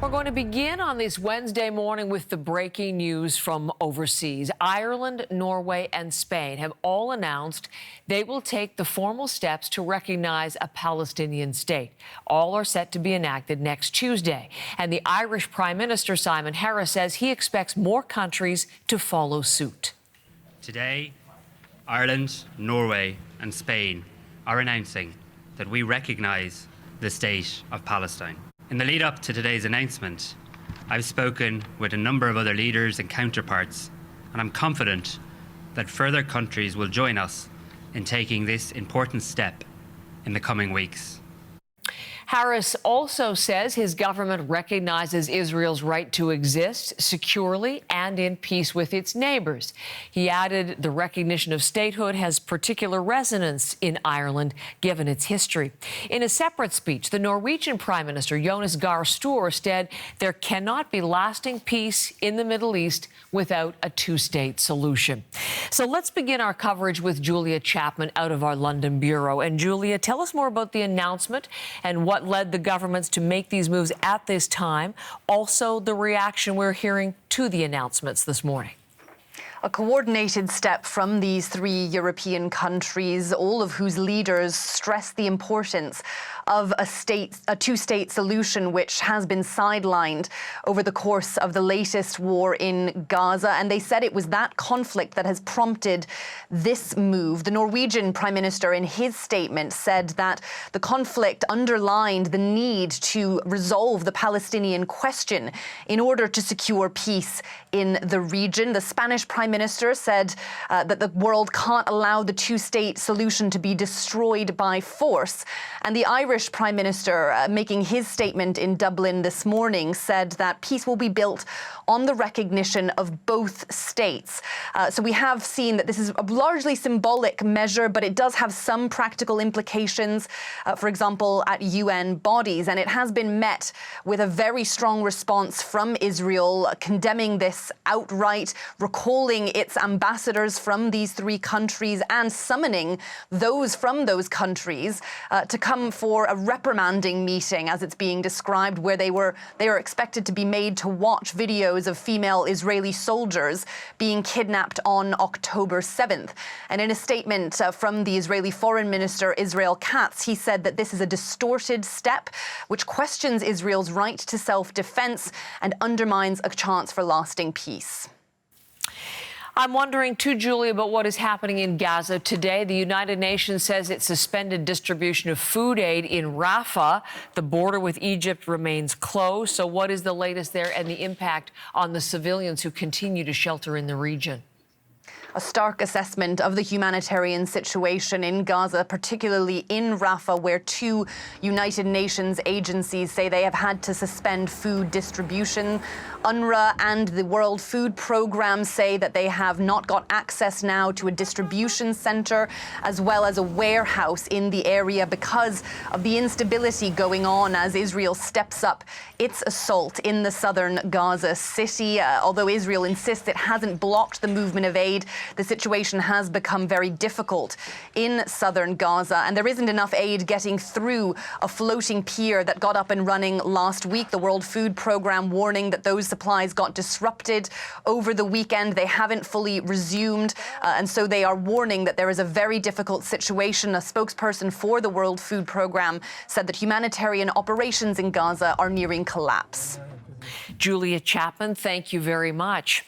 We're going to begin on this Wednesday morning with the breaking news from overseas. Ireland, Norway and Spain have all announced they will take the formal steps to recognize a Palestinian state. All are set to be enacted next Tuesday. And the Irish Prime Minister, Simon Harris, says he expects more countries to follow suit. Today, Ireland, Norway and Spain are announcing that we recognise the state of Palestine. In the lead up to today's announcement, I've spoken with a number of other leaders and counterparts, and I'm confident that further countries will join us in taking this important step in the coming weeks. Harris also says his government recognizes Israel's right to exist securely and in peace with its neighbors. He added the recognition of statehood has particular resonance in Ireland, given its history. In a separate speech, the Norwegian Prime Minister, Jonas Gahr Støre, said there cannot be lasting peace in the Middle East without a two-state solution. So let's begin our coverage with Julia Chapman out of our London bureau. And Julia, tell us more about the announcement and what led the governments to make these moves at this time. Also, the reaction we're hearing to the announcements this morning. A coordinated step from these three European countries, all of whose leaders stress the importance of a two-state solution, which has been sidelined over the course of the latest war in Gaza. And they said it was that conflict that has prompted this move. The Norwegian Prime Minister, in his statement, said that the conflict underlined the need to resolve the Palestinian question in order to secure peace in the region. The Spanish Prime Minister said that the world can't allow the two-state solution to be destroyed by force. And the Irish Prime Minister, making his statement in Dublin this morning, said that peace will be built on the recognition of both states. So we have seen that this is a largely symbolic measure, but it does have some practical implications, for example, at UN bodies. And it has been met with a very strong response from Israel, condemning this outright, recalling its ambassadors from these three countries and summoning those from those countries to come for a reprimanding meeting, as it's being described, where they are expected to be made to watch videos of female Israeli soldiers being kidnapped on October 7th. And in a statement from the Israeli Foreign Minister, Israel Katz, he said that this is a distorted step which questions Israel's right to self-defense and undermines a chance for lasting peace. I'm wondering, too, Julia, about what is happening in Gaza today. The United Nations says it suspended distribution of food aid in Rafah. The border with Egypt remains closed. So what is the latest there and the impact on the civilians who continue to shelter in the region? A stark assessment of the humanitarian situation in Gaza, particularly in Rafah, where two United Nations agencies say they have had to suspend food distribution. UNRWA and the World Food Programme say that they have not got access now to a distribution centre as well as a warehouse in the area because of the instability going on as Israel steps up its assault in the southern Gaza city. Although Israel insists it hasn't blocked the movement of aid, the situation has become very difficult in southern Gaza, and there isn't enough aid getting through a floating pier that got up and running last week. The World Food Programme warning that those supplies got disrupted over the weekend. They haven't fully resumed, and so they are warning that there is a very difficult situation. A spokesperson for the World Food Programme said that humanitarian operations in Gaza are nearing collapse. Julia Chapman, thank you very much.